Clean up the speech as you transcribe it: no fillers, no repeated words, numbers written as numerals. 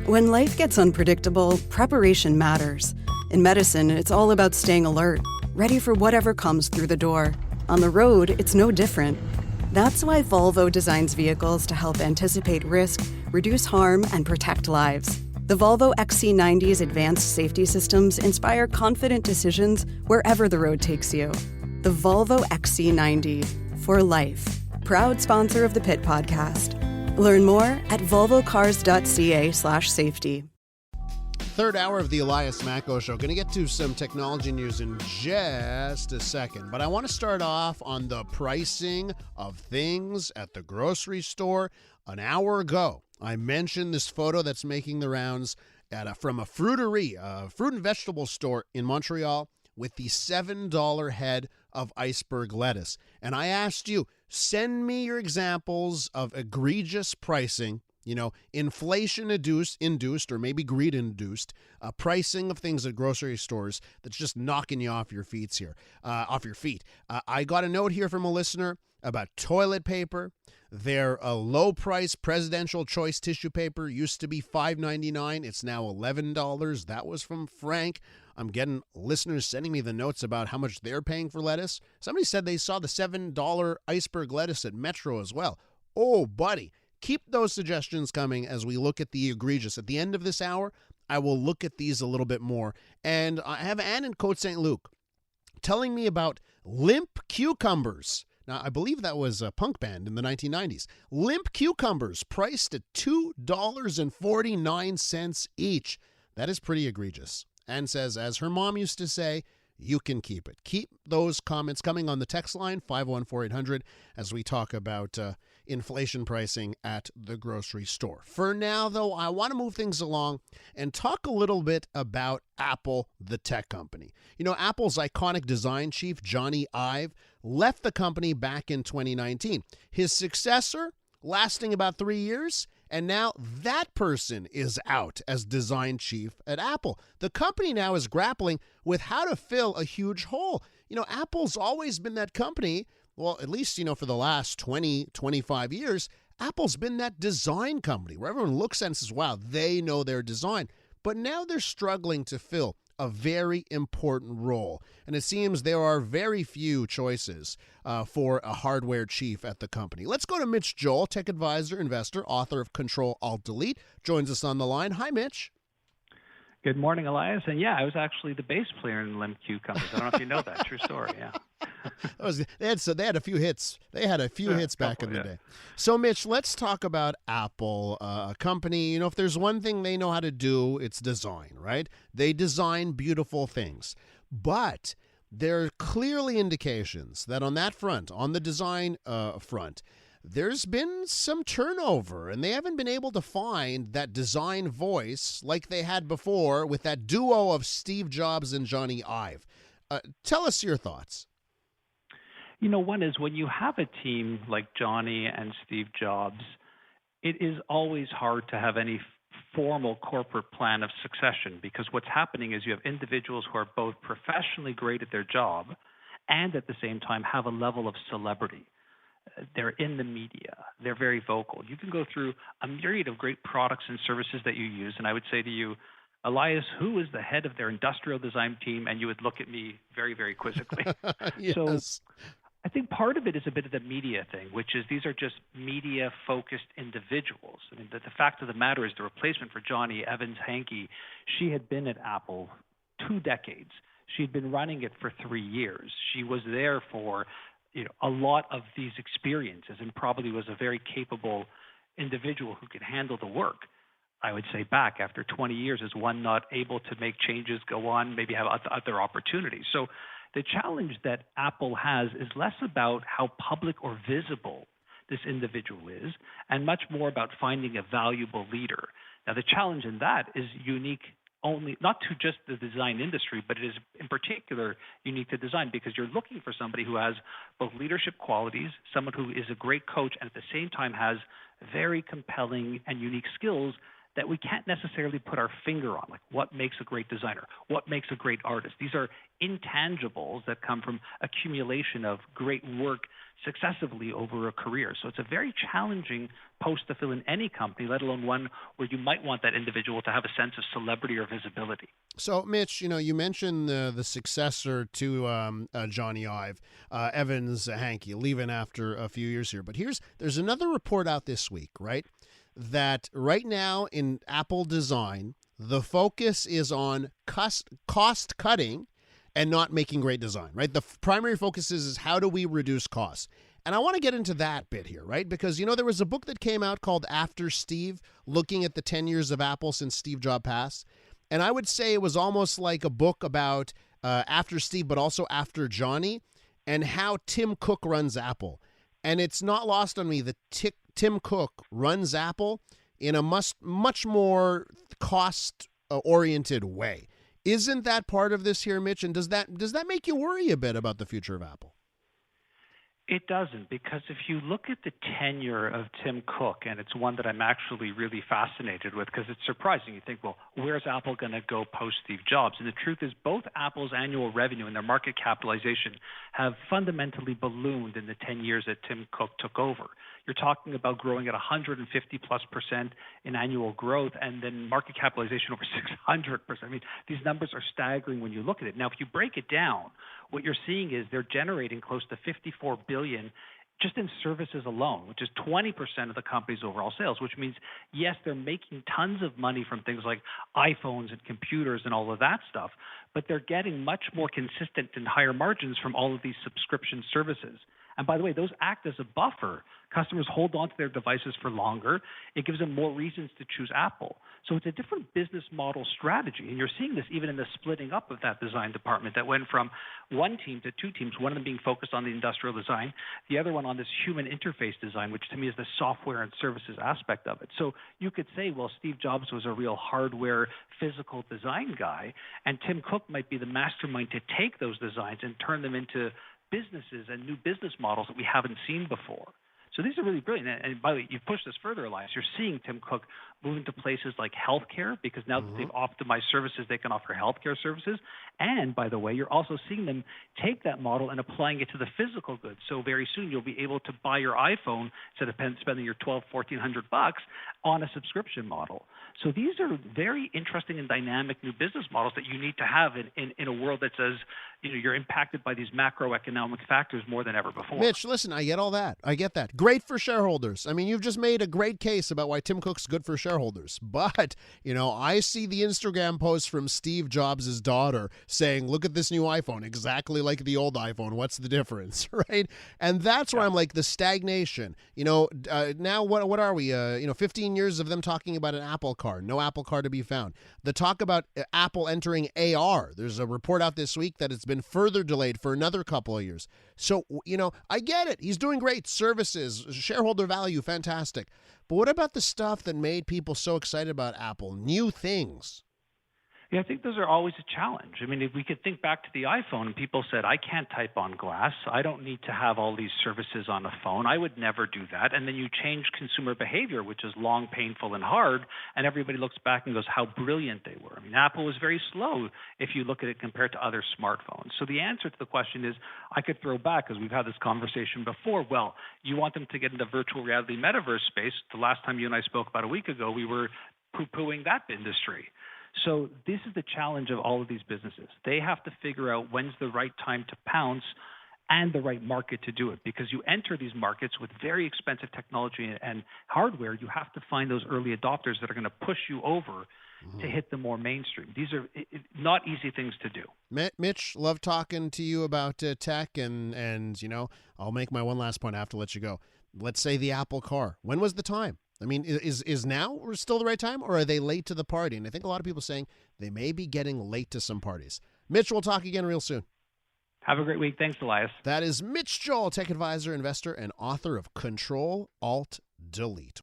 When life gets unpredictable, preparation matters. In medicine, it's all about staying alert, ready for whatever comes through the door. On the road, it's no different. That's why Volvo designs vehicles to help anticipate risk, reduce harm, and protect lives. The Volvo XC90's advanced safety systems inspire confident decisions wherever the road takes you. The Volvo XC90, for life. Proud sponsor of the Pit Podcast. Learn more at volvocars.ca/safety. Third hour of the Elias Macko Show. Going to get to some technology news in just a second, but I want to start off on the pricing of things at the grocery store. An hour ago, I mentioned this photo that's making the rounds from a fruiterie, a fruit and vegetable store in Montreal, with the $7 head of iceberg lettuce. And I asked you, send me your examples of egregious pricing, inflation-induced or maybe greed-induced pricing of things at grocery stores that's just knocking you off your feet here. I got a note here from a listener about toilet paper. Their low-price presidential choice tissue paper used to be $5.99. It's now $11. That was from Frank. I'm getting listeners sending me the notes about how much they're paying for lettuce. Somebody said they saw the $7 iceberg lettuce at Metro as well. Oh, buddy, keep those suggestions coming as we look at the egregious. At the end of this hour, I will look at these a little bit more. And I have Ann in Côte St. Luc telling me about limp cucumbers. Now, I believe that was a punk band in the 1990s. Limp cucumbers priced at $2.49 each. That is pretty egregious. And says, as her mom used to say, you can keep it. Keep those comments coming on the text line, 514-800, as we talk about inflation pricing at the grocery store. For now, though, I want to move things along and talk a little bit about Apple, the tech company. Apple's iconic design chief, Johnny Ive, left the company back in 2019. His successor, lasting about 3 years, and now that person is out as design chief at Apple. The company now is grappling with how to fill a huge hole. Apple's always been that company, well, at least, for the last 20, 25 years, Apple's been that design company where everyone looks at it and says, wow, they know their design. But now they're struggling to fill a very important role. And it seems there are very few choices for a hardware chief at the company. Let's go to Mitch Joel, tech advisor, investor, author of CTRL ALT Delete, joins us on the line. Hi, Mitch. Good morning, Elias. And yeah, I was actually the bass player in Limp Cucumbers. I don't know if you know that. True story, yeah. They had a few hits. They had a few hits back in the day. So, Mitch, let's talk about Apple, a company. If there's one thing they know how to do, it's design, right? They design beautiful things. But there are clearly indications that on that front, on the design front, there's been some turnover, and they haven't been able to find that design voice like they had before with that duo of Steve Jobs and Johnny Ive. Tell us your thoughts. One is when you have a team like Johnny and Steve Jobs, it is always hard to have any formal corporate plan of succession, because what's happening is you have individuals who are both professionally great at their job and at the same time have a level of celebrity. They're in the media. They're very vocal. You can go through a myriad of great products and services that you use, and I would say to you, Elias, who is the head of their industrial design team? And you would look at me very, very quizzically. Yes. So I think part of it is a bit of the media thing, which is these are just media-focused individuals. I mean, the fact of the matter is the replacement for Johnny Evans Hankey, she had been at Apple 2 decades. She'd been running it for 3 years. She was there for a lot of these experiences and probably was a very capable individual who could handle the work. I would say back after 20 years is one not able to make changes, go on, maybe have other opportunities. So the challenge that Apple has is less about how public or visible this individual is and much more about finding a valuable leader. Now, the challenge in that is unique only not to just the design industry, but it is in particular unique to design because you're looking for somebody who has both leadership qualities, someone who is a great coach, and at the same time has very compelling and unique skills that we can't necessarily put our finger on, like what makes a great designer, what makes a great artist. These are intangibles that come from accumulation of great work successively over a career. So it's a very challenging post to fill in any company, let alone one where you might want that individual to have a sense of celebrity or visibility. So, Mitch, you mentioned the successor to Johnny Ive, Evans Hankey, leaving after a few years here. But there's another report out this week, right, that right now in Apple design, the focus is on cost cutting and not making great design, right? The primary focus is how do we reduce costs? And I want to get into that bit here, right? Because, there was a book that came out called After Steve, looking at the 10 years of Apple since Steve Jobs passed. And I would say it was almost like a book about after Steve, but also after Johnny, and how Tim Cook runs Apple. And it's not lost on me that Tim Cook runs Apple in a much more cost-oriented way. Isn't that part of this here, Mitch? And does that make you worry a bit about the future of Apple? It doesn't, because if you look at the tenure of Tim Cook, and it's one that I'm actually really fascinated with because it's surprising. You think, well, where's Apple going to go post Steve Jobs? And the truth is both Apple's annual revenue and their market capitalization have fundamentally ballooned in the 10 years that Tim Cook took over. You're talking about growing at 150+% in annual growth, and then market capitalization over 600%. I mean, these numbers are staggering when you look at it. Now, if you break it down, what you're seeing is they're generating close to $54 billion just in services alone, which is 20% of the company's overall sales, which means, yes, they're making tons of money from things like iPhones and computers and all of that stuff, but they're getting much more consistent and higher margins from all of these subscription services. And by the way, those act as a buffer. Customers hold on to their devices for longer. It gives them more reasons to choose Apple. So it's a different business model strategy. And you're seeing this even in the splitting up of that design department that went from one team to two teams, one of them being focused on the industrial design, the other one on this human interface design, which to me is the software and services aspect of it. So you could say, well, Steve Jobs was a real hardware, physical design guy, and Tim Cook might be the mastermind to take those designs and turn them into businesses and new business models that we haven't seen before. So these are really brilliant. And by the way, you've pushed this further, Elias. You're seeing Tim Cook move into places like healthcare because now that they've optimized services, they can offer healthcare services. And by the way, you're also seeing them take that model and applying it to the physical goods. So very soon you'll be able to buy your iPhone instead of spending your $1,200-$1,400 on a subscription model. So these are very interesting and dynamic new business models that you need to have in a world that says, you're impacted by these macroeconomic factors more than ever before. Mitch, listen, I get all that. I get that. Great for shareholders. I mean, you've just made a great case about why Tim Cook's good for shareholders. But, I see the Instagram post from Steve Jobs' daughter saying, look at this new iPhone, exactly like the old iPhone. What's the difference, right? And that's where I'm like, the stagnation. Now what are we? 15 years of them talking about an Apple Car. No Apple Car to be found. The talk about Apple entering AR. There's a report out this week that it's been further delayed for another couple of years. So, I get it. He's doing great. Services, shareholder value, fantastic. But what about the stuff that made people so excited about Apple? New things. Yeah, I think those are always a challenge. I mean, if we could think back to the iPhone and people said, I can't type on glass. I don't need to have all these services on a phone. I would never do that. And then you change consumer behavior, which is long, painful, and hard, and everybody looks back and goes, how brilliant they were. I mean, Apple was very slow if you look at it compared to other smartphones. So the answer to the question is, I could throw back, because we've had this conversation before, well, you want them to get into virtual reality metaverse space. The last time you and I spoke about a week ago, we were poo-pooing that industry. So this is the challenge of all of these businesses. They have to figure out when's the right time to pounce and the right market to do it, because you enter these markets with very expensive technology and hardware. You have to find those early adopters that are going to push you over to hit the more mainstream. These are not easy things to do. Mitch, love talking to you about tech, and I'll make my one last point. I have to let you go. Let's say the Apple Car. When was the time? I mean, is now still the right time, or are they late to the party? And I think a lot of people are saying they may be getting late to some parties. Mitch, we'll talk again real soon. Have a great week. Thanks, Elias. That is Mitch Joel, tech advisor, investor, and author of CTRL ALT Delete.